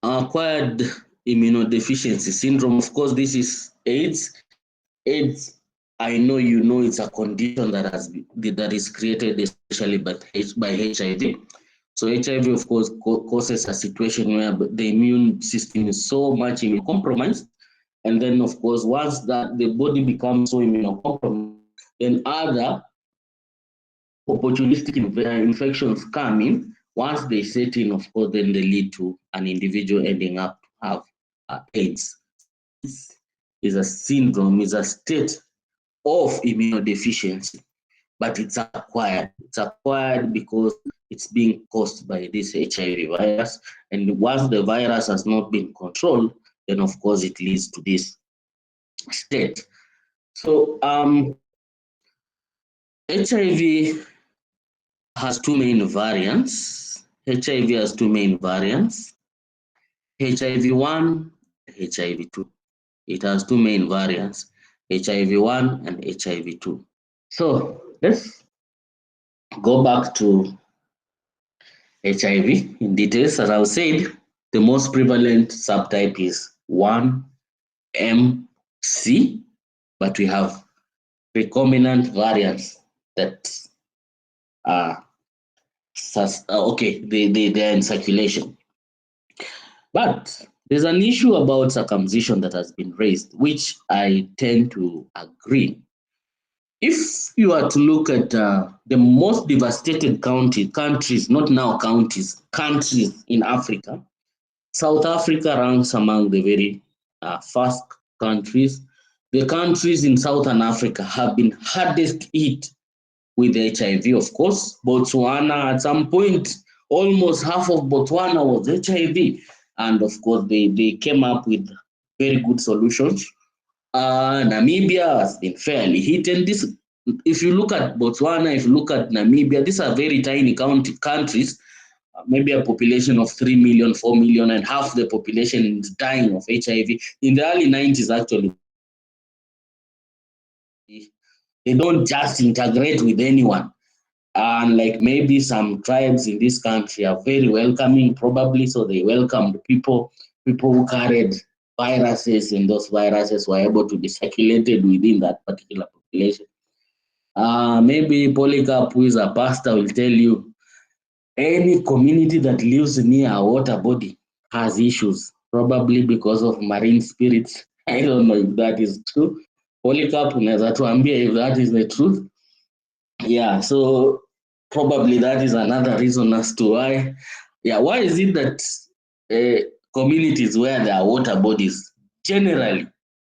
acquired immunodeficiency syndrome, of course, this is AIDS. AIDS, I know you know, it's a condition that is created especially by HIV. So HIV, of course, causes a situation where the immune system is so much immunocompromised, and then, of course, once that the body becomes so immunocompromised, then other opportunistic infections come in. Once they set in, of course, then they lead to an individual ending up to have AIDS. This is a syndrome, is a state of immunodeficiency, but it's acquired. It's acquired because it's being caused by this HIV virus. And once the virus has not been controlled, then of course it leads to this state. So HIV has two main variants. HIV has two main variants, HIV-1, HIV-2. It has two main variants, HIV-1 and HIV-2. So let's go back to HIV in details. As I said, the most prevalent subtype is 1MC, but we have recombinant variants that are they are in circulation. But there's an issue about circumcision that has been raised, which I tend to agree. If you are to look at the most devastated countries, not now countries in Africa, South Africa ranks among the very first countries. The countries in Southern Africa have been hardest hit with HIV, of course. Botswana, at some point, almost half of Botswana was HIV. And of course, they came up with very good solutions. Namibia has been fairly hit. And this, if you look at Botswana, if you look at Namibia, these are very tiny countries, maybe a population of 3 million, 4 million, and half the population is dying of HIV. In the early 90s, actually, they don't just integrate with anyone. And like maybe some tribes in this country are very welcoming, probably, so they welcomed people who carried viruses, and those viruses were able to be circulated within that particular population. Maybe Polycarp, who is a pastor, will tell you any community that lives near a water body has issues, probably because of marine spirits. I don't know if that is true. Polycarp unaweza tuambia if that is the truth. Yeah, so probably that is another reason as to why. Yeah, why is it that communities where there are water bodies, generally,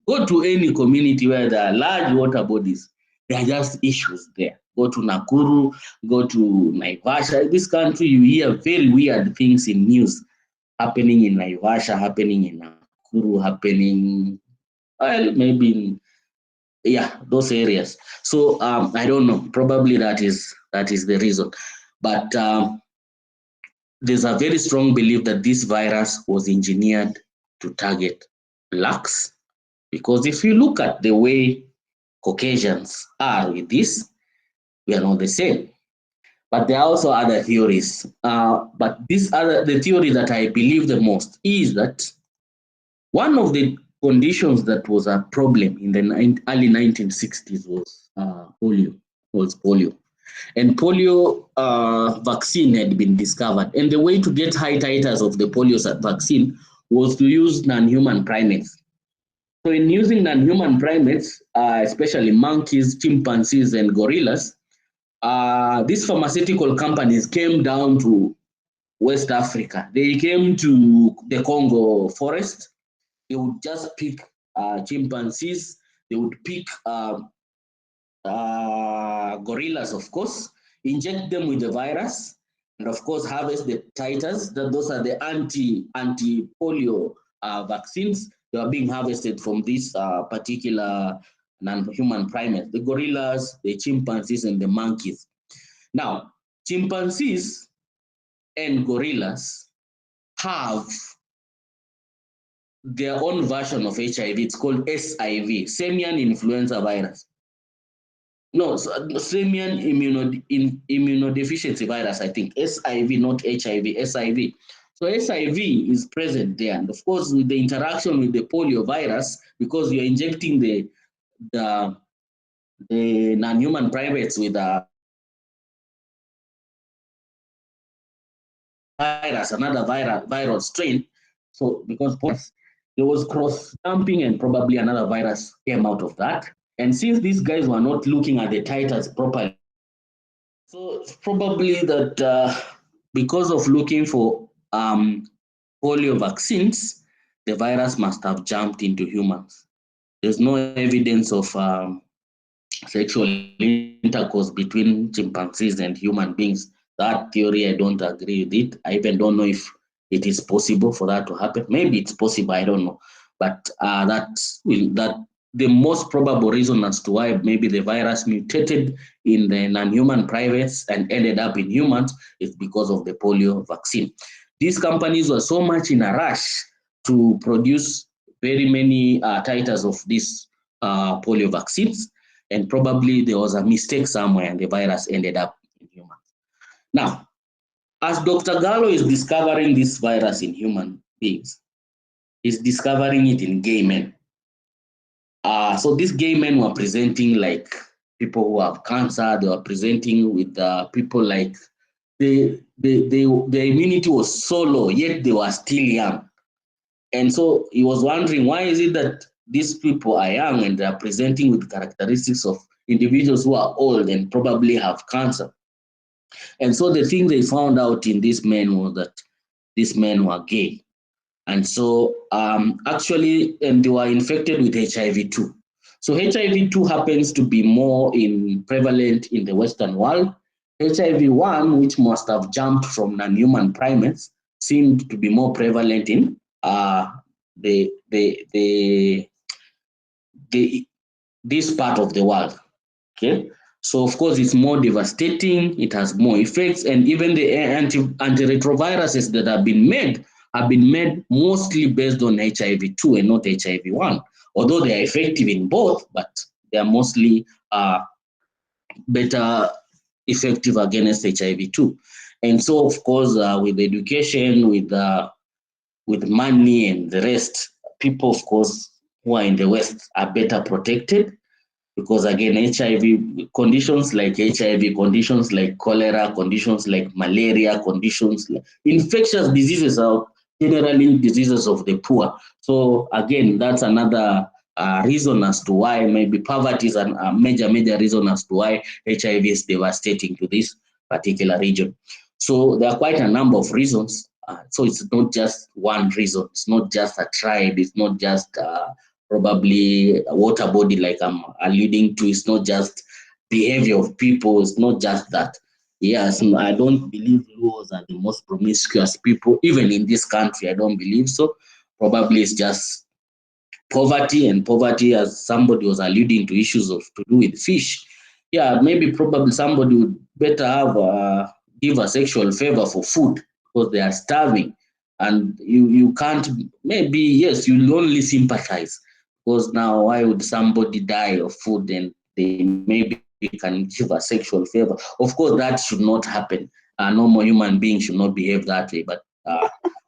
go to any community where there are large water bodies, there are just issues there. Go to Nakuru, go to Naivasha. In this country, you hear very weird things in news happening in Naivasha, happening in Nakuru, happening, well, maybe in, yeah, those areas. So I don't know, probably that is the reason. But there's a very strong belief that this virus was engineered to target blacks, because if you look at the way Caucasians are with this, we are not the same. But there are also other theories. But the theory that I believe the most is that one of the conditions that was a problem in the early 1960s was polio. And polio vaccine had been discovered. And the way to get high titers of the polio vaccine was to use non-human primates. So in using non-human primates, especially monkeys, chimpanzees, and gorillas, these pharmaceutical companies came down to West Africa. They came to the Congo forest. They would just pick chimpanzees. They would pick gorillas, of course, inject them with the virus, and of course harvest the titers. Those are the anti-polio vaccines. They are being harvested from this particular non-human primates, the gorillas, the chimpanzees, and the monkeys. Now, chimpanzees and gorillas have their own version of HIV. It's called SIV, simian influenza virus. No, simian immunodeficiency virus, I think. SIV, not HIV, SIV. So SIV is present there. And of course, with the interaction with the polio virus, because you're injecting the, the non-human primates with a virus, another viral strain. So because there was cross jumping and probably another virus came out of that. And since these guys were not looking at the titers properly, so it's probably that because of looking for polio vaccines, the virus must have jumped into humans. There's no evidence of sexual intercourse between chimpanzees and human beings. That theory, I don't agree with it. I even don't know if it is possible for that to happen. Maybe it's possible, I don't know. But that the most probable reason as to why maybe the virus mutated in the non-human primates and ended up in humans is because of the polio vaccine. These companies were so much in a rush to produce very many titers of these polio vaccines, and probably there was a mistake somewhere and the virus ended up in humans. Now, as Dr. Gallo is discovering this virus in human beings, he's discovering it in gay men. So these gay men were presenting like people who have cancer. They were presenting with people like their immunity was so low, yet they were still young. And so he was wondering, why is it that these people are young and they are presenting with characteristics of individuals who are old and probably have cancer? And so the thing they found out in these men was that these men were gay. And so actually, and they were infected with HIV too. So HIV-2 happens to be more prevalent in the Western world. HIV-1, which must have jumped from non-human primates, seemed to be more prevalent in the, the, the, the, this part of the world. Okay, so of course it's more devastating, it has more effects, and even the antiretroviruses that have been made mostly based on HIV-2 and not HIV-1, although they are effective in both, but they are mostly better effective against HIV-2. And so of course with education, with money and the rest, people of course who are in the West are better protected, because again, HIV conditions like HIV, conditions like cholera, conditions like malaria, conditions like infectious diseases are generally diseases of the poor. So again, that's another reason as to why maybe poverty is a major reason as to why HIV is devastating to this particular region. So there are quite a number of reasons. So it's not just one reason. It's not just a tribe. It's not just probably a water body like I'm alluding to. It's not just behavior of people. It's not just that. Yes, I don't believe Luos are the most promiscuous people, even in this country. I don't believe so. Probably it's just poverty, and poverty, as somebody was alluding to, issues of to do with fish. Yeah, maybe probably somebody would better have give a sexual favor for food because they are starving, and you can't. Maybe yes, you'll only sympathize because now why would somebody die of food and they maybe can give a sexual favor? Of course, that should not happen. A normal human being should not behave that way, but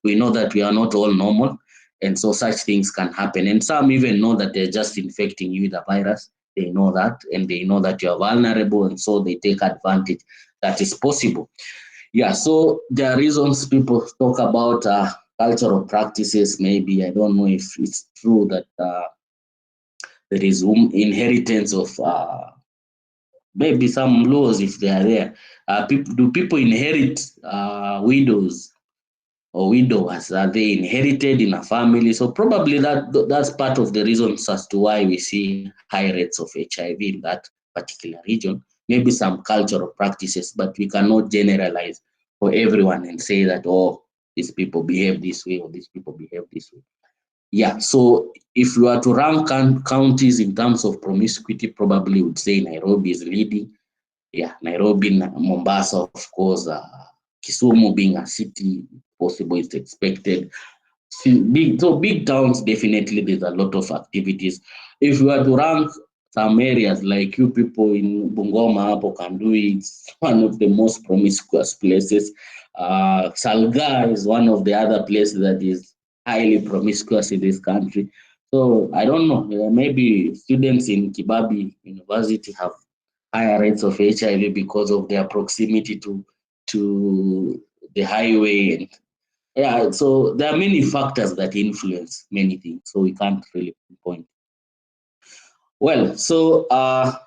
we know that we are not all normal, and so such things can happen. And some even know that they're just infecting you with a virus. They know that, and they know that you're vulnerable, and so they take advantage. That is possible. Yeah, so there are reasons people talk about cultural practices. Maybe I don't know if it's true that there is inheritance of maybe some laws if they are there. Do people inherit widows or widowers? Are they inherited in a family? So probably that's part of the reasons as to why we see high rates of HIV in that particular region. Maybe some cultural practices, but we cannot generalize for everyone and say that, oh, these people behave this way or these people behave this way. Yeah, so if you are to rank counties in terms of promiscuity, probably would say Nairobi is leading. Yeah, Nairobi, Mombasa, of course, Kisumu being a city, possible it's expected. So big towns, definitely there's a lot of activities. If you are to rank some areas like you people in Bungoma hapo can do it. It's one of the most promiscuous places. Salga is one of the other places that is highly promiscuous in this country. So I don't know, maybe students in Kibabi University have higher rates of HIV because of their proximity to the highway. And yeah, so there are many factors that influence many things. So we can't really pinpoint. Well, so I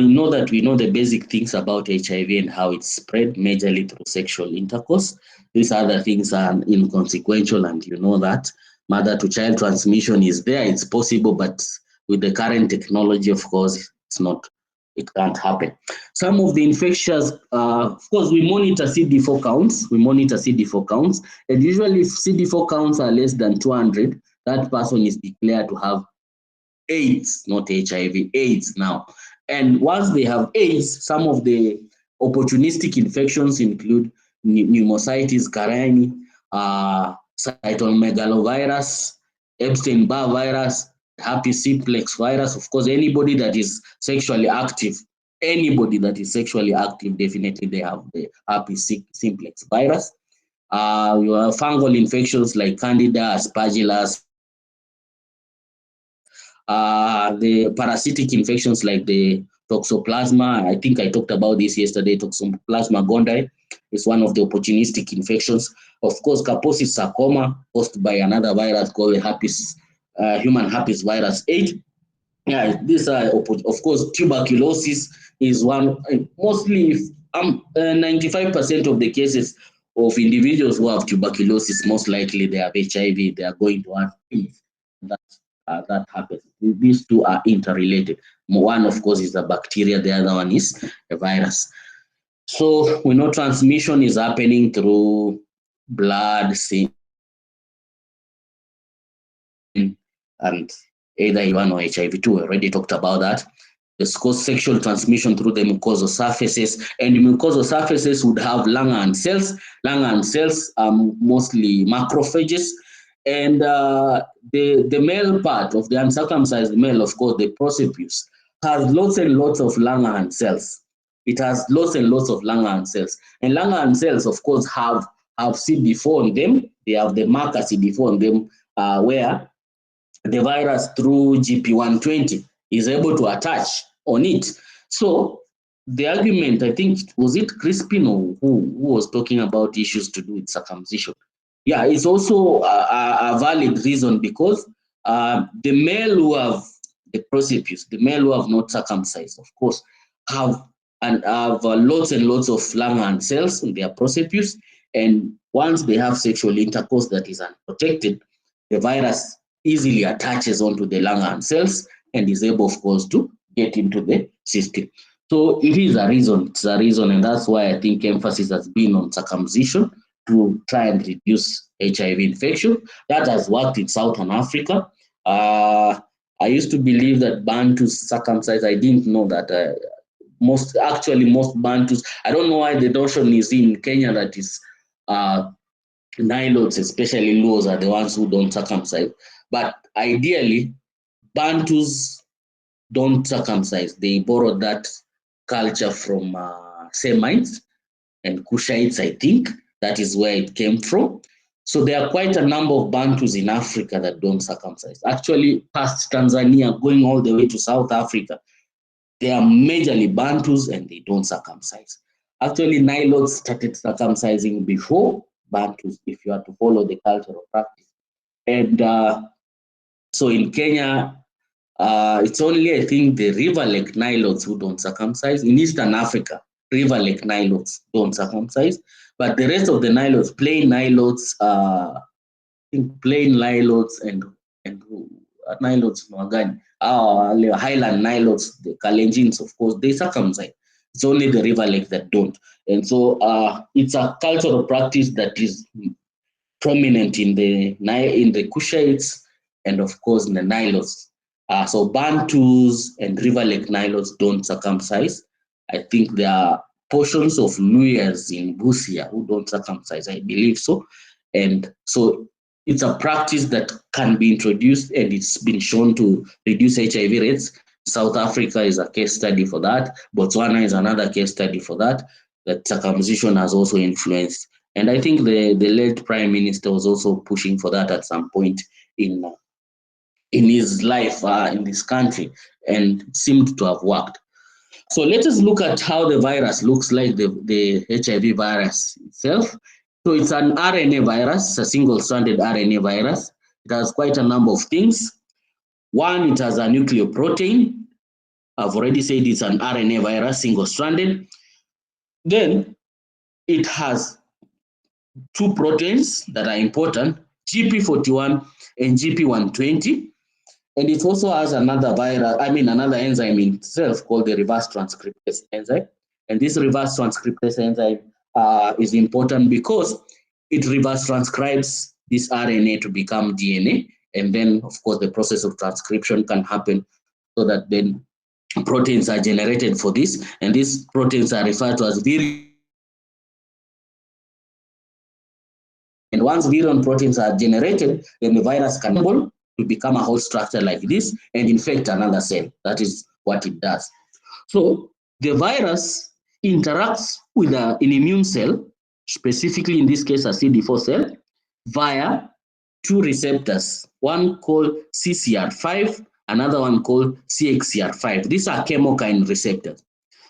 know that we know the basic things about HIV and how it's spread majorly through sexual intercourse. These other things are inconsequential, and you know that mother to child transmission is there. It's possible, but with the current technology, of course, it's not. It can't happen. Some of the infectious, of course, we monitor CD4 counts. We monitor CD4 counts, and usually, if CD4 counts are less than 200, that person is declared to have AIDS, not HIV, AIDS now. And once they have AIDS, some of the opportunistic infections include pneumocystis carinii, cytomegalovirus, Epstein-Barr virus, herpes simplex virus. Of course, anybody that is sexually active, definitely they have the herpes simplex virus. You have fungal infections like Candida, Aspergillus, the parasitic infections like the toxoplasma. I think I talked about this yesterday. Toxoplasma gondii is one of the opportunistic infections. Of course, Kaposi sarcoma caused by another virus called herpes, human herpes virus 8. Yeah, these are, of course, tuberculosis is one. Mostly, 95% of the cases of individuals who have tuberculosis, most likely they have HIV, they are going to have AIDS. That, that happens. These two are interrelated. One, of course, is a bacteria, the other one is a virus. So we know transmission is happening through blood, and either HIV or HIV2. We already talked about that. This cause sexual transmission through the mucosal surfaces, and the mucosal surfaces would have Langerhans cells. Langerhans cells are mostly macrophages, and the male part of the uncircumcised male, of course, the prosopis, has lots and lots of Langerhans cells. It has lots and lots of Langerhans cells, and Langerhans cells, of course, have CD4 on them. They have the marker CD4 on them, where the virus through GP120 is able to attach on it. So the argument, I think, was it Crispin or who was talking about issues to do with circumcision? Yeah, it's also a valid reason because the male who have the prosopis, the male who have not circumcised, of course, have lots and lots of Langerhans cells in their prosopis, and once they have sexual intercourse that is unprotected, the virus easily attaches onto the Langerhans cells and is able, of course, to get into the system. So it is a reason. It's a reason, and that's why I think emphasis has been on circumcision to try and reduce HIV infection. That has worked in Southern Africa. I used to believe that Bantus circumcised. I didn't know that most Bantus. I don't know why the notion is in Kenya that is Nilotes, especially Luos, are the ones who don't circumcise. But ideally, Bantus don't circumcise. They borrowed that culture from Semites and Kushites, I think. That is where it came from. So there are quite a number of Bantus in Africa that don't circumcise. Actually, past Tanzania, going all the way to South Africa, they are majorly Bantus and they don't circumcise. Actually, Nilotes started circumcising before Bantus, if you are to follow the cultural practice. And so in Kenya, it's only, I think, the River Lake Nilotes who don't circumcise. In Eastern Africa, River Lake Nilotes don't circumcise. But the rest of the Nilotes, plain Nilotes, I think plain Nilotes and Nilotes Nwagani, Highland Nilotes, the Kalenjins, of course, they circumcise. It's only the River Lake that don't. And so it's a cultural practice that is prominent in the Kushites and, of course, in the Nilotes. So Bantus and River Lake Nilotes don't circumcise. I think there are portions of Luyas in Busia who don't circumcise. I believe so. And so it's a practice that can be introduced, and it's been shown to reduce HIV rates. South Africa is a case study for that. Botswana is another case study for that. That circumcision has also influenced. And I think the late Prime Minister was also pushing for that at some point in his life in this country, and it seemed to have worked. So let us look at how the virus looks like, the HIV virus itself. So it's an RNA virus, a single-stranded RNA virus. It has quite a number of things. One, it has a nucleoprotein. I've already said it's an RNA virus, single-stranded. Then it has two proteins that are important, GP41 and GP120. And it also has another another enzyme in itself called the reverse transcriptase enzyme. And this reverse transcriptase enzyme is important because it reverse transcribes this RNA to become DNA. And then, of course, the process of transcription can happen so that then proteins are generated for this. And these proteins are referred to as virion. And once virion proteins are generated, then the virus can to become a whole structure like this and infect another cell. That is what it does. So the virus interacts with an immune cell, specifically in this case a CD4 cell, via two receptors, one called CCR5, another one called CXCR5. These are chemokine receptors.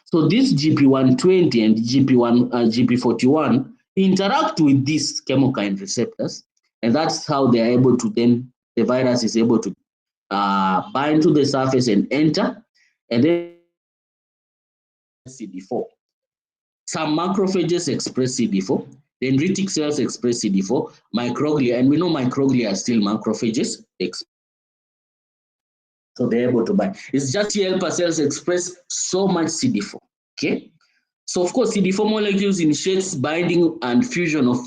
So this GP120 and GP41 interact with these chemokine receptors, and that's how they are able to then, the virus is able to bind to the surface and enter, and then CD4. Some macrophages express CD4, dendritic cells express CD4, microglia, and we know microglia are still macrophages, so they're able to bind. It's just T helper cells express so much CD4, okay? So of course, CD4 molecules initiates binding and fusion of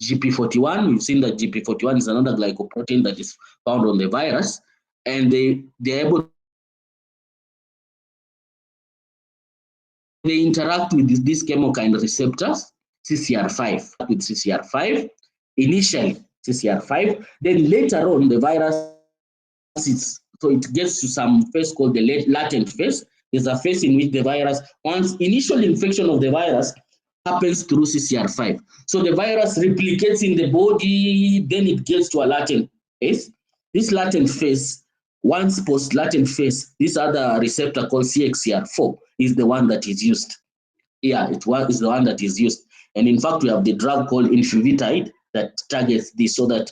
GP41. We've seen that GP41 is another glycoprotein that is found on the virus, and they're able, they interact with these chemokine receptors, CCR5, with CCR5, initially CCR5, then later on the virus, so it gets to some phase called the latent phase. There's a phase in which the virus, once initial infection of the virus happens through CCR5. So the virus replicates in the body, then it gets to a latent phase. This latent phase, once post-latent phase, this other receptor called CXCR4 is the one that is used. Yeah, it is the one that is used. And in fact, we have the drug called infivitide that targets this, so that,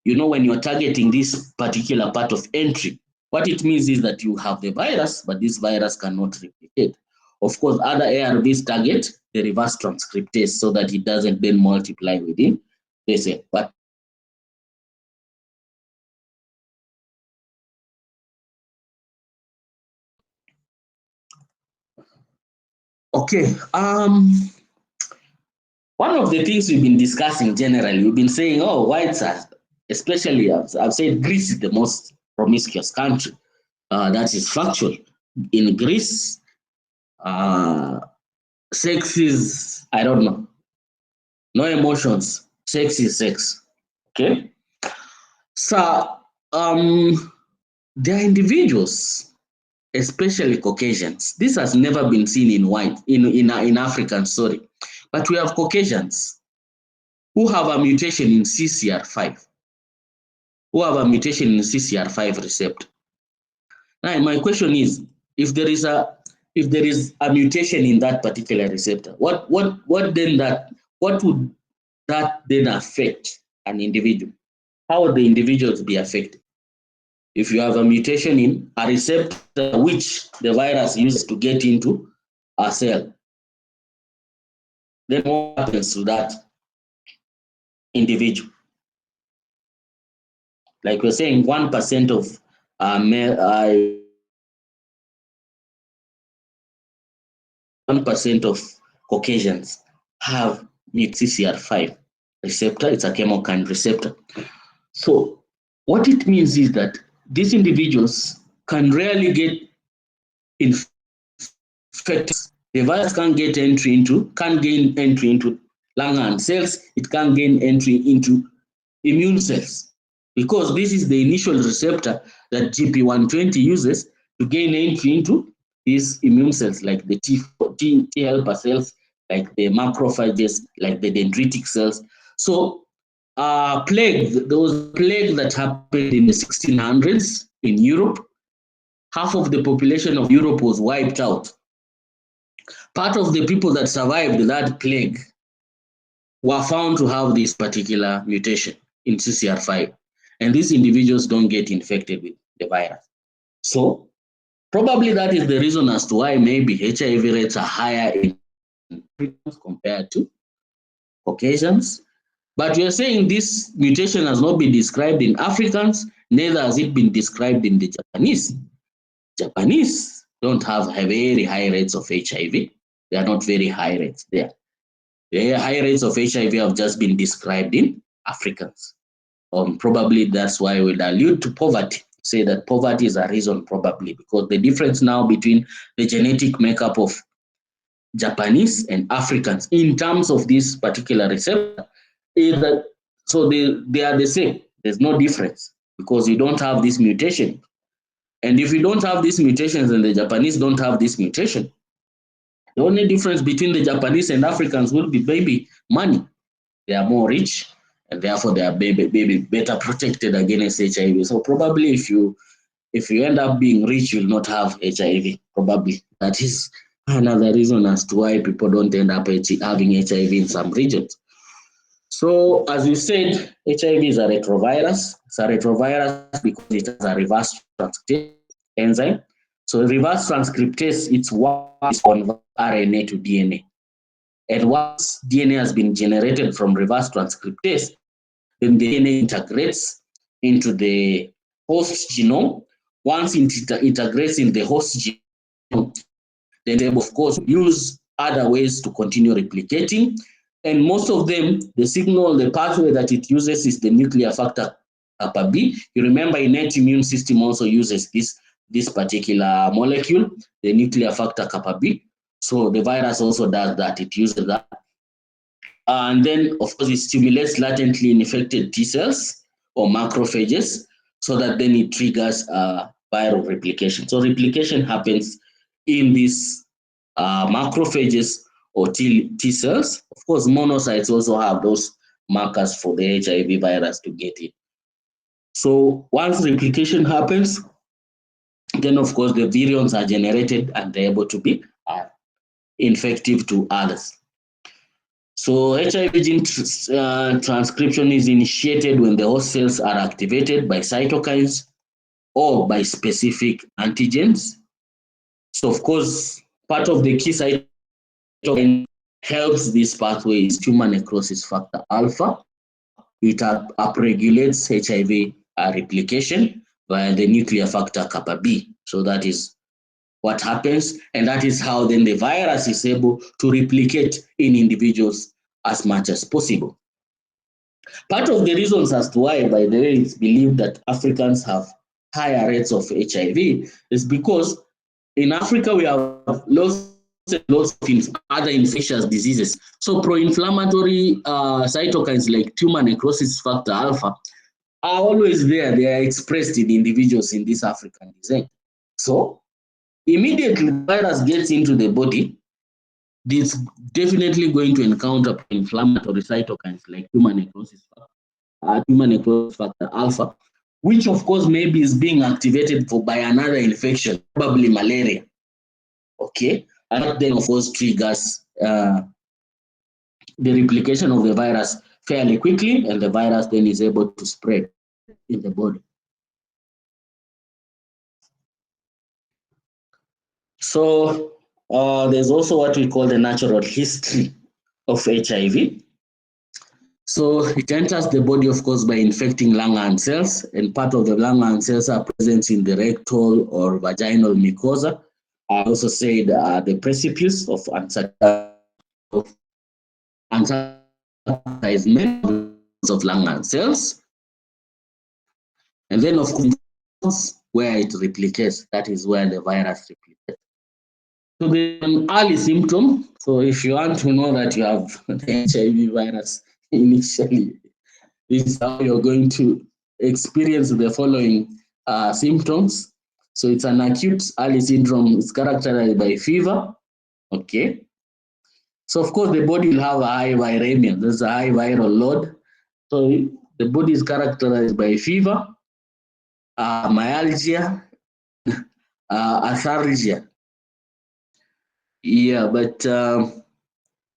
you know, when you're targeting this particular part of entry, what it means is that you have the virus, but this virus cannot replicate. Of course, other ARVs target the reverse transcriptase so that it doesn't then multiply within the cell. But okay, one of the things we've been discussing generally, we've been saying, oh, whites are, especially, I've said Greece is the most promiscuous country. That is factual. In Greece, sex is, I don't know, no emotions. Sex is sex. Okay. So, there are individuals, especially Caucasians. This has never been seen in white, in African, sorry. But we have Caucasians who have a mutation in CCR5, who have a mutation in CCR5 receptor. Now, my question is, if there is a mutation in that particular receptor, what would that then affect an individual? How would the individuals be affected? If you have a mutation in a receptor which the virus uses to get into a cell, then what happens to that individual? Like we're saying, 1% of 1% of Caucasians have CCR5 receptor. It's a chemokine receptor. So what it means is that these individuals can rarely get infected. The virus can't gain entry into Langerhans cells. It can't gain entry into immune cells, because this is the initial receptor that GP120 uses to gain entry into these immune cells, like the T helper cells, like the macrophages, like the dendritic cells. So there was a plague that happened in the 1600s in Europe. Half of the population of Europe was wiped out. Part of the people that survived that plague were found to have this particular mutation in CCR5. And these individuals don't get infected with the virus. So probably that is the reason as to why maybe HIV rates are higher in Africans compared to Caucasians. But we are saying this mutation has not been described in Africans, neither has it been described in the Japanese. Japanese don't have very high rates of HIV. They are not very high rates there. The high rates of HIV have just been described in Africans. Probably that's why we'll allude to poverty, say that poverty is a reason probably, because the difference now between the genetic makeup of Japanese and Africans in terms of this particular receptor is that, so they are the same. There's no difference because you don't have this mutation. And if you don't have these mutations and the Japanese don't have this mutation, the only difference between the Japanese and Africans will be maybe money. They are more rich and therefore they are maybe better protected against HIV. So probably if you end up being rich, you'll not have HIV. Probably that is another reason as to why people don't end up having HIV in some regions. So as you said, HIV is a retrovirus. It's a retrovirus because it has a reverse transcriptase enzyme. So reverse transcriptase, it's what is convert RNA to DNA. And once DNA has been generated from reverse transcriptase, then the DNA integrates into the host genome. Once it integrates in the host genome, then they, of course, use other ways to continue replicating. And most of them, the signal, the pathway that it uses is the nuclear factor kappa B. You remember innate immune system also uses this particular molecule, the nuclear factor kappa B. So the virus also does that. It uses that. And then, of course, it stimulates latently infected T cells or macrophages so that then it triggers viral replication. So replication happens in these macrophages or T cells. Of course, monocytes also have those markers for the HIV virus to get in. So once replication happens, then of course the virions are generated and they're able to be infective to others. So HIV gene transcription is initiated when the host cells are activated by cytokines or by specific antigens. So of course, part of the key cytokine helps this pathway is tumor necrosis factor alpha. It upregulates HIV replication via the nuclear factor kappa B. So that is what happens, and that is how then the virus is able to replicate in individuals as much as possible. Part of the reasons as to why, by the way, it's believed that Africans have higher rates of HIV is because in Africa we have lots and lots of other infectious diseases. So pro-inflammatory cytokines like tumor necrosis factor alpha are always there. They are expressed in individuals in this African descent. So immediately the virus gets into the body, it's definitely going to encounter inflammatory cytokines like tumor necrosis factor alpha, which of course maybe is being activated by another infection, probably malaria. Okay, and that then of course triggers the replication of the virus fairly quickly, and the virus then is able to spread in the body. So there's also what we call the natural history of HIV. So it enters the body, of course, by infecting Langerhans cells, and part of the Langerhans cells are present in the rectal or vaginal mucosa. I also said the precipice of unsensitizement of Langerhans cells. And then, of course, where it replicates, that is where the virus replicates. So the early symptom, so if you want to know that you have the HIV virus initially, this is how you're going to experience the following symptoms. So it's an acute early syndrome. It's characterized by fever. Okay. So of course the body will have a high viremia. There's a high viral load. So the body is characterized by fever, myalgia, arthralgia. Yeah, but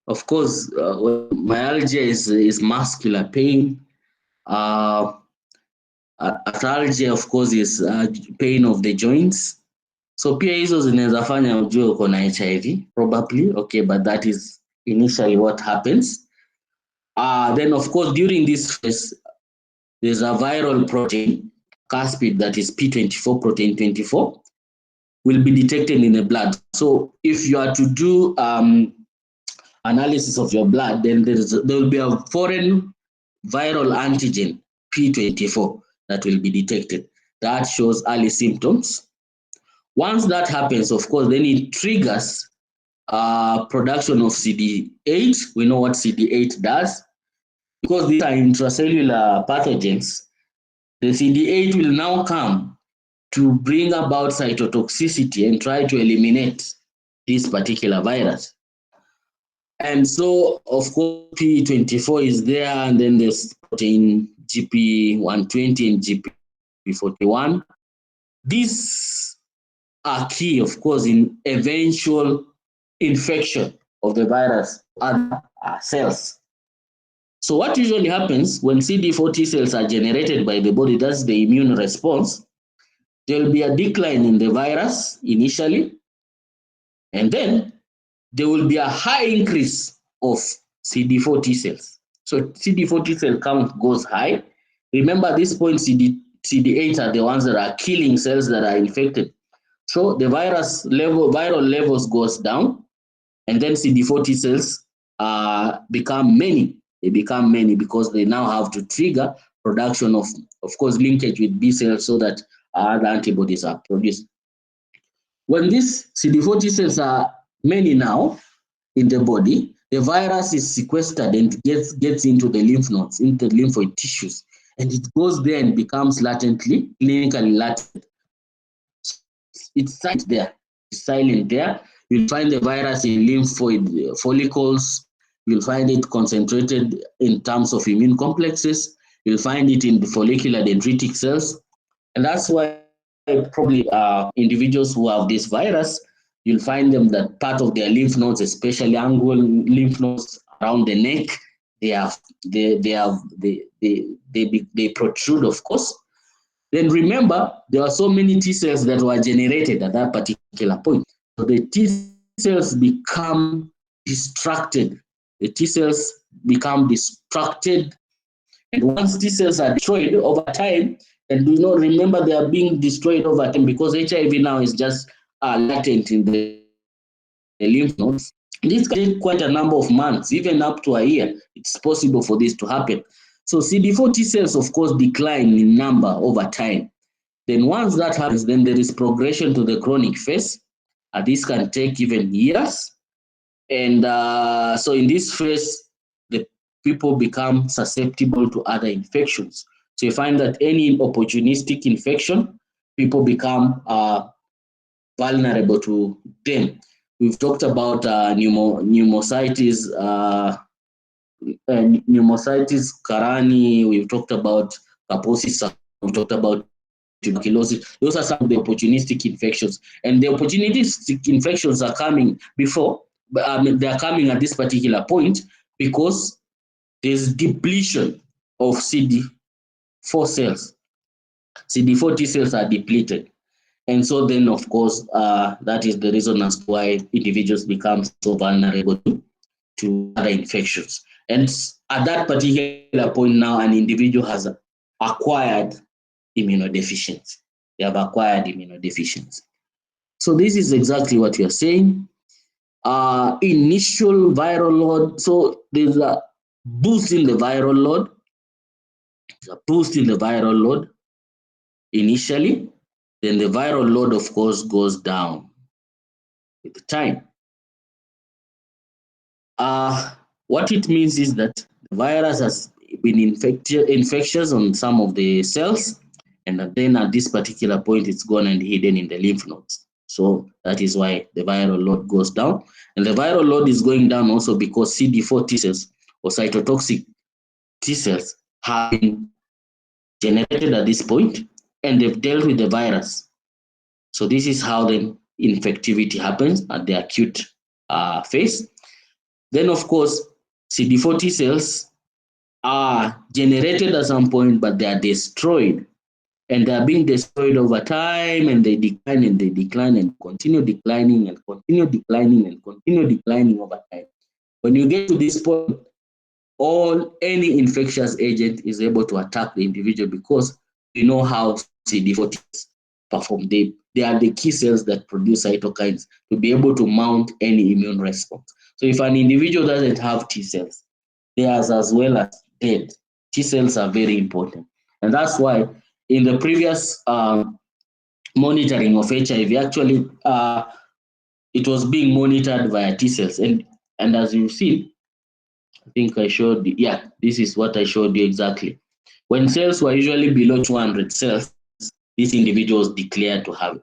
of course, myalgia is muscular pain. Uh, arthralgia, of course, is pain of the joints. So pia hizo zinaweza fanya ujue uko na HIV probably. Okay, but that is initially what happens. Then of course during this phase, there's a viral protein, caspid, that is P24, protein 24, will be detected in the blood. So if you are to do analysis of your blood, then there will be a foreign viral antigen, P24, that will be detected. That shows early symptoms. Once that happens, of course, then it triggers production of CD8. We know what CD8 does. Because these are intracellular pathogens, the CD8 will now come to bring about cytotoxicity and try to eliminate this particular virus. And so, of course, P24 is there, and then there's protein GP120 and GP41. These are key, of course, in eventual infection of the virus other cells. So what usually happens when CD4 T-cells are generated by the body, that's the immune response, there will be a decline in the virus initially, and then there will be a high increase of CD4 T-cells. So CD4 T-cell count goes high. Remember, at this point, CD8 are the ones that are killing cells that are infected. So the viral levels goes down, and then CD4 T-cells become many. They become many because they now have to trigger production of course, linkage with B cells so that other antibodies are produced. When these CD4 T-cells are many now in the body, the virus is sequestered and gets into the lymph nodes, into the lymphoid tissues, and it goes there and becomes clinically latent. It's silent there. It's silent there. You'll find the virus in lymphoid follicles. You'll find it concentrated in terms of immune complexes. You'll find it in the follicular dendritic cells. And that's why probably individuals who have this virus, you'll find them that part of their lymph nodes, especially angular lymph nodes around the neck, they protrude, of course. Then remember, there are so many T cells that were generated at that particular point. So the T cells become distracted. The T cells become distracted. And once T cells are destroyed over time, and do not remember they are being destroyed over time because HIV now is just latent in the lymph nodes. This can take quite a number of months, even up to a year. It's possible for this to happen. So CD4 T cells, of course, decline in number over time. Then once that happens, then there is progression to the chronic phase. This can take even years. And so in this phase, the people become susceptible to other infections. So you find that any opportunistic infection, people become vulnerable to them. We've talked about pneumocystis, carani. We've talked about Kaposi. We've talked about tuberculosis. Those are some of the opportunistic infections, and the opportunistic infections are coming before, but they are coming at this particular point because there's depletion of CD4 cells. CD4 T cells are depleted. And so then, of course, that is the reason as to why individuals become so vulnerable to other infections. And at that particular point now, an individual has acquired immunodeficiency. They have acquired immunodeficiency. So this is exactly what you're saying. Initial viral load. So there's a boost in the viral load. There's a boost in the viral load initially. Then the viral load, of course, goes down with time. What it means is that the virus has been infectious on some of the cells, And then at this particular point, it's gone and hidden in the lymph nodes. So that is why the viral load goes down. And the viral load is going down also because CD4 T-cells or cytotoxic T-cells have been generated at this point, and they've dealt with the virus. So this is how the infectivity happens at the acute phase. Then, of course, CD4 T cells are generated at some point, but they are destroyed. And they are being destroyed over time, and they decline and they decline and continue declining and continue declining and continue declining over time. When you get to this point, any infectious agent is able to attack the individual because we know how CD4 T-cells perform. They are the key cells that produce cytokines to be able to mount any immune response. So if an individual doesn't have T cells, they are as well as dead. T cells are very important. And that's why in the previous monitoring of HIV, actually, it was being monitored via T cells. And as you see, I think I showed you, yeah, this is what I showed you exactly. When cells were usually below 200 cells, these individuals declared to have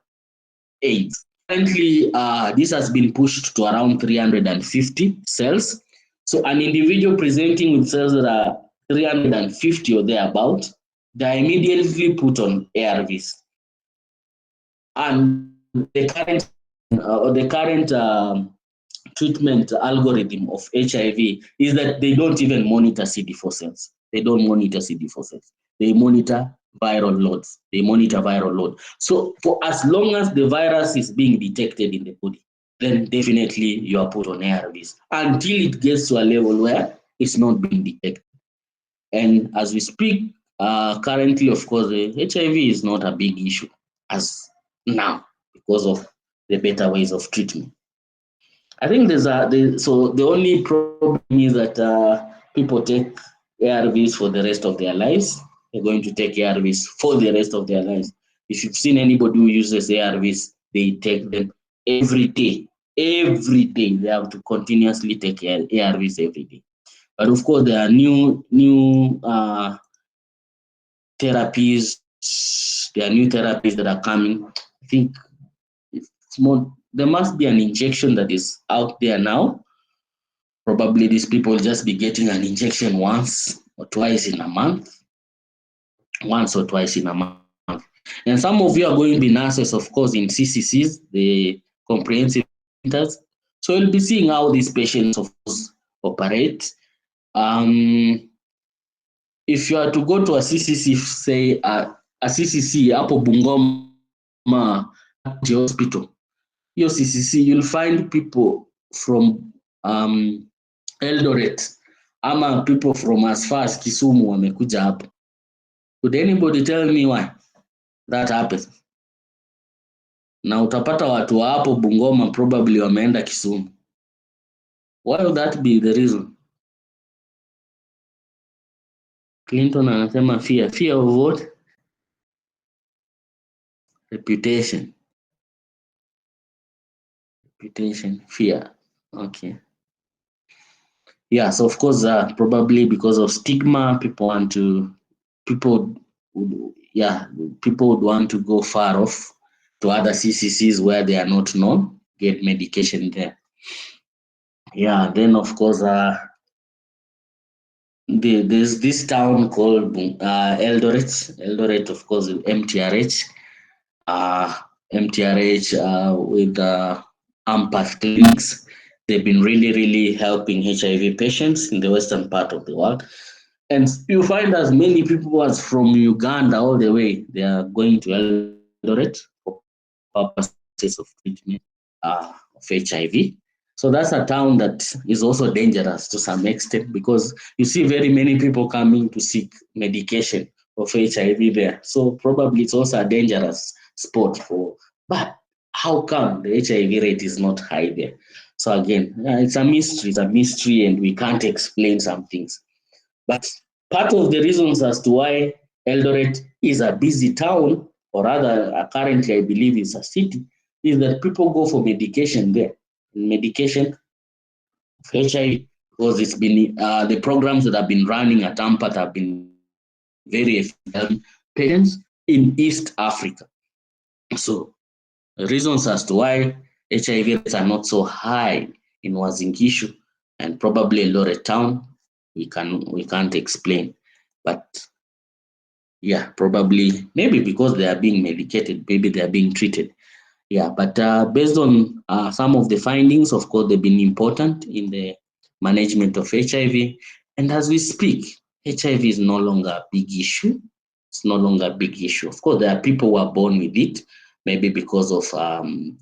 AIDS. Currently, this has been pushed to around 350 cells. So an individual presenting with cells that are 350 or thereabout, they are immediately put on ARVs. And the current treatment algorithm of HIV is that they don't even monitor CD4 cells. They don't monitor CD4 cells. They monitor viral loads. They monitor viral load. So for as long as the virus is being detected in the body, then definitely you are put on ARVs until it gets to a level where it's not being detected. And as we speak, currently, of course, the HIV is not a big issue as now because of the better ways of treatment. I think so the only problem is that people take ARVs for the rest of their lives. They're going to take ARVs for the rest of their lives. If you've seen anybody who uses ARVs, they take them every day. Every day they have to continuously take ARVs every day. But of course, there are new therapies. There are new therapies that are coming. I think it's more. There must be an injection that is out there now. Probably these people just be getting an injection once or twice in a month. Once or twice in a month. And some of you are going to be nurses, of course, in CCCs, the comprehensive centers. So you'll be seeing how these patients, of course, operate. If you are to go to a CCC, say a CCC, hapo Bungoma Hospital, your CCC, you'll find people from Eldoret ama people from as far as Kisumu wamekuja hapo. Could anybody tell me why that happens? Na utapata watu wa hapo Bungoma probably wameenda Kisumu. Why would that be the reason? Clinton anasema fear. Fear of what? Reputation. Reputation. Fear. Okay. Yeah, so of course, probably because of stigma, people would want to go far off to other CCCs where they are not known, get medication there. Yeah, then of course, there's this town called Eldoret. Eldoret, of course, MTRH. MTRH with Ampath clinics. They've been really helping HIV patients in the western part of the world. And you find as many people as from Uganda all the way, they are going to Eldoret for purposes of treatment of HIV. So that's a town that is also dangerous to some extent because you see very many people coming to seek medication of HIV there. So probably it's also a dangerous spot for, but how come the HIV rate is not high there? So again, it's a mystery and we can't explain some things. But part of the reasons as to why Eldoret is a busy town, or rather currently I believe it's a city, is that people go for medication there. Medication for HIV, because it's been the programs that have been running at Ampath have been very effective. Patients, in East Africa. So reasons as to why HIV rates are not so high in Uasin Gishu and probably Eldoret town, we can't explain. But yeah, probably maybe because they are being medicated, maybe they are being treated. Yeah, but based on some of the findings, of course, they've been important in the management of HIV. And as we speak, HIV is no longer a big issue. It's no longer a big issue. Of course, there are people who are born with it, maybe because of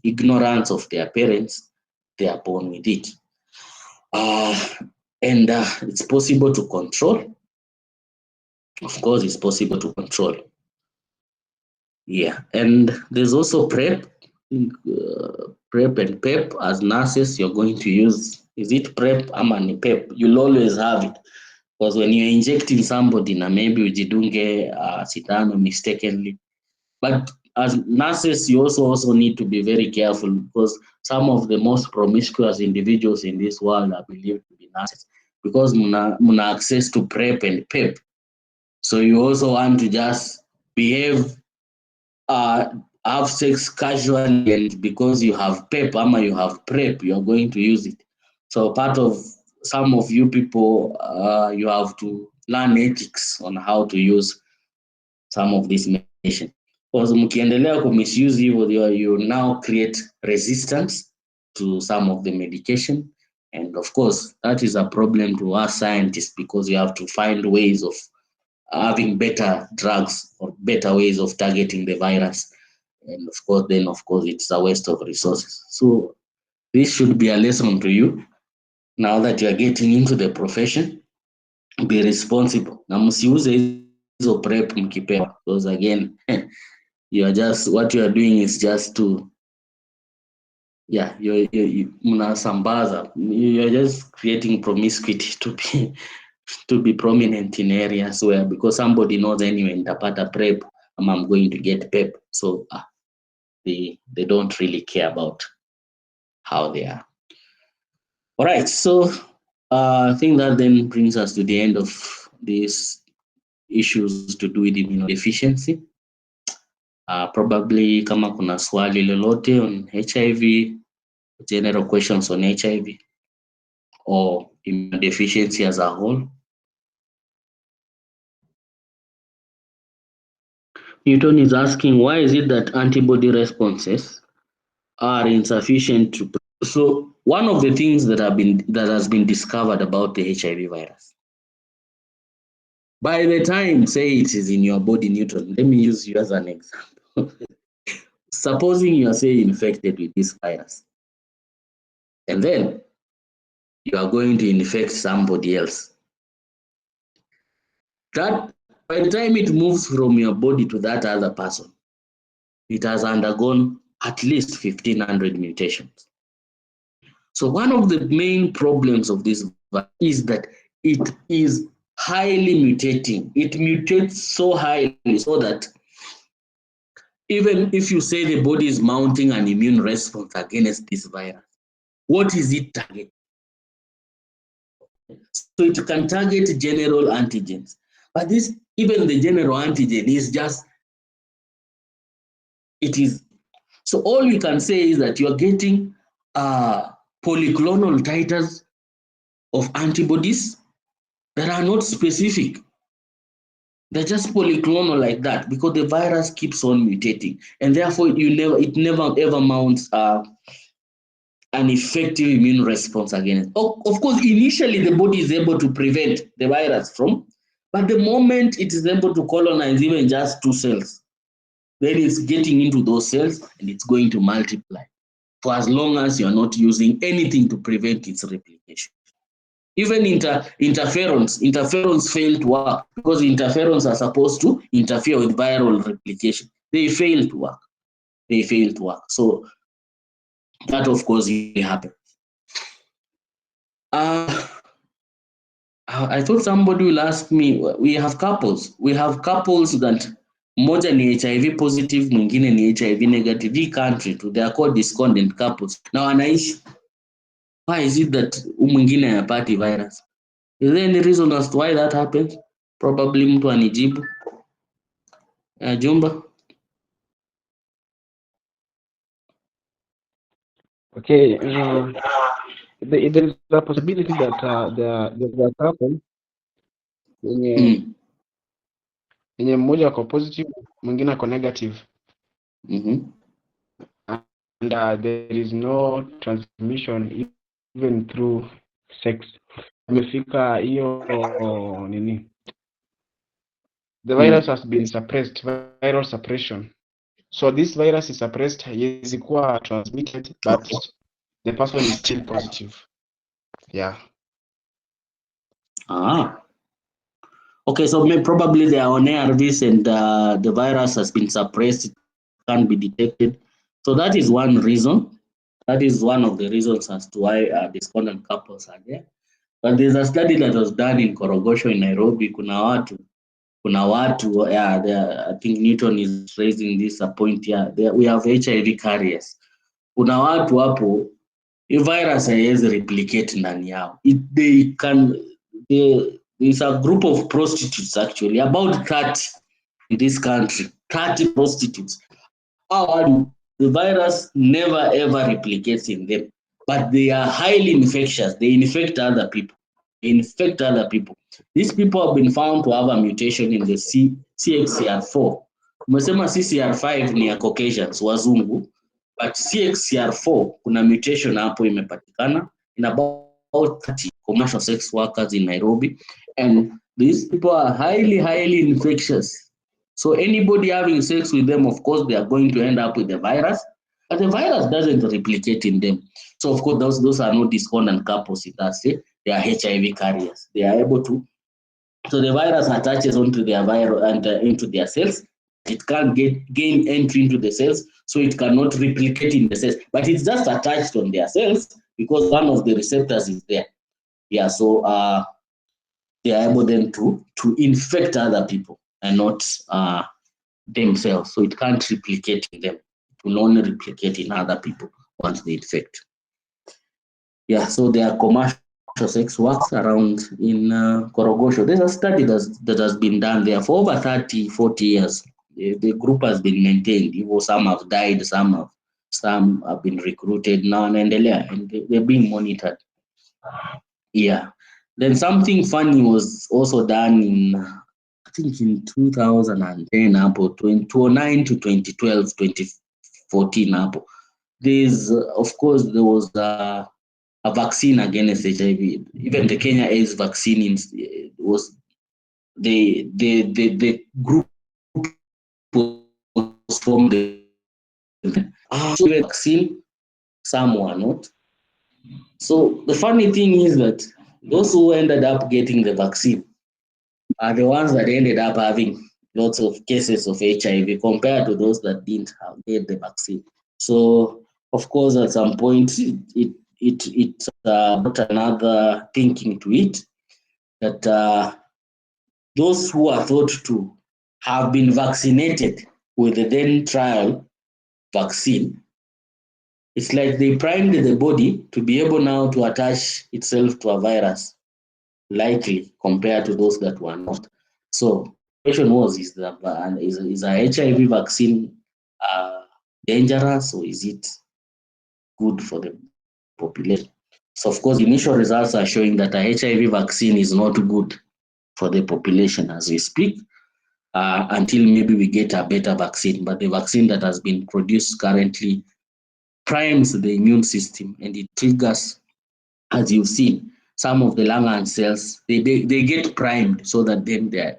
ignorance of their parents, they are born with it. And it's possible to control. Of course, it's possible to control. Yeah, and there's also PrEP. PrEP and PEP as nurses, you're going to use, is it PrEP ama ni PEP? You'll always have it. Because when you're injecting somebody, na maybe ujidunge sindano mistakenly. But as nurses, you also need to be very careful because some of the most promiscuous individuals in this world are believed to be nurses because muna access to PrEP and PEP. So you also want to just behave, have sex casually, and because you have PEP ama you have PrEP, you are going to use it. So part of some of you people, you have to learn ethics on how to use some of this medication. Because mkiendelea ku misuse hivyo, you now create resistance to some of the medication. And of course, that is a problem to us scientists because you have to find ways of having better drugs or better ways of targeting the virus. And of course, it's a waste of resources. So this should be a lesson to you now that you are getting into the profession. Be responsible. Na msiuze hizo PrEP mkipewa, because again, you are just, what you are doing is just to, yeah, mnasambaza. You are just creating promiscuity to be prominent in areas where, because somebody knows anyway, nitapata PrEP, I'm going to get PEP. So they don't really care about how they are. All right, so I think that then brings us to the end of these issues to do with immunodeficiency. Probably kama kuna swali lolote on HIV, general questions on HIV or immunodeficiency as a whole. Newton is asking, why is it that antibody responses are insufficient to? So one of the things that has been discovered about the HIV virus, by the time, say, it is in your body, Newton, let me use you as an example. Supposing you are, say, infected with this virus, and then you are going to infect somebody else. That, by the time it moves from your body to that other person, it has undergone at least 1,500 mutations. So one of the main problems of this virus is that it is highly mutating. It mutates so highly so that even if you say the body is mounting an immune response against this virus, what is it targeting? So it can target general antigens. But this, even the general antigen is just, it is. So all we can say is that you're getting polyclonal titers of antibodies that are not specific. They're just polyclonal like that because the virus keeps on mutating, and therefore it never ever mounts an effective immune response against it. Of course, initially the body is able to prevent the virus from, but the moment it is able to colonize even just 2 cells, then it's getting into those cells and it's going to multiply for as long as you're not using anything to prevent its replication. Even interferons fail to work because interferons are supposed to interfere with viral replication. They fail to work. So that, of course, really happens. I thought somebody will ask me, we have couples that moja ni HIV positive, mwingine ni HIV negative. Hii country, they are called discordant couples. Na wanaishi. Why is it that mwingine hapati virus? Is there any reason as to why that happens? Probably mtu anijibu. Jumba? Okay, there is a possibility that there's a couple yenye mmoja ako positive, mwingine ako negative. And there is no transmission even through sex. Amefika hiyo nini, the virus has been suppressed, viral suppression. So this virus is suppressed, haiwezi kuwa transmitted, but the person is still positive. Yeah. Okay, so probably they are on ARVs and the virus has been suppressed, it can't be detected. So that is one reason. That is one of the reasons as to why discordant couples are there. But there's a study that was done in Korogosho in Nairobi. Kuna watu, I think Newton is raising this point here. We have HIV carriers. Kuna watu hapo, if virus haiwezi replicate ndani yao. There's a group of prostitutes actually, about 30 in this country, 30 prostitutes. The virus never ever replicates in them, but they are highly infectious. They infect other people. These people have been found to have a mutation in the CXCR4. Umesema CCR5 ni ya Caucasians, wazungu, but CXCR4 kuna mutation hapo imepatikana in about 30 commercial sex workers in Nairobi, and these people are highly infectious. So anybody having sex with them, of course, they are going to end up with the virus, but the virus doesn't replicate in them. So of course, those are not discordant couples in that state. They are HIV carriers. They are able to, so the virus attaches onto their virus and into their cells. It can't gain entry into the cells, so it cannot replicate in the cells. But it's just attached on their cells because one of the receptors is there. Yeah, so they are able then to infect other people and not themselves. So it can't replicate in them. It will only replicate in other people once they infect. Yeah, so there are commercial sex works around in Korogosho. There's a study that has been done there for over 30, 40 years. The group has been maintained. Some have died, some have been recruited now and they're being monitored. Yeah. Then something funny was also done in, I think in 2010, 2009 to 2012, 2014. There's, of course, there was a vaccine against HIV. Even the Kenya AIDS vaccine was the group was formed. Vaccine, some were not. So the funny thing is that those who ended up getting the vaccine are the ones that ended up having lots of cases of HIV compared to those that didn't get the vaccine. So of course, at some point, it brought another thinking to it that those who are thought to have been vaccinated with the then trial vaccine, it's like they primed the body to be able now to attach itself to a virus, likely compared to those that were not. So the question was, is a HIV vaccine dangerous, or is it good for the population? So of course, initial results are showing that a HIV vaccine is not good for the population as we speak, until maybe we get a better vaccine. But the vaccine that has been produced currently primes the immune system, and it triggers, as you've seen, some of the Langerhans cells, they get primed so that then they are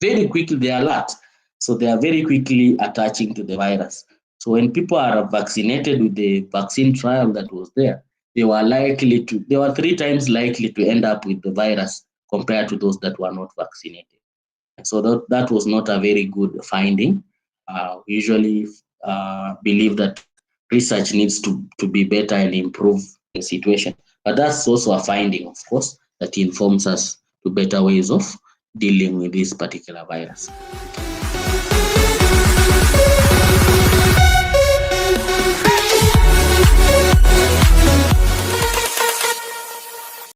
very quickly, they are alert. So they are very quickly attaching to the virus. So when people are vaccinated with the vaccine trial that was there, they were 3 times likely to end up with the virus compared to those that were not vaccinated. So that was not a very good finding. We usually believe that research needs to be better and improve the situation. But that's also a finding, of course, that informs us to better ways of dealing with this particular virus.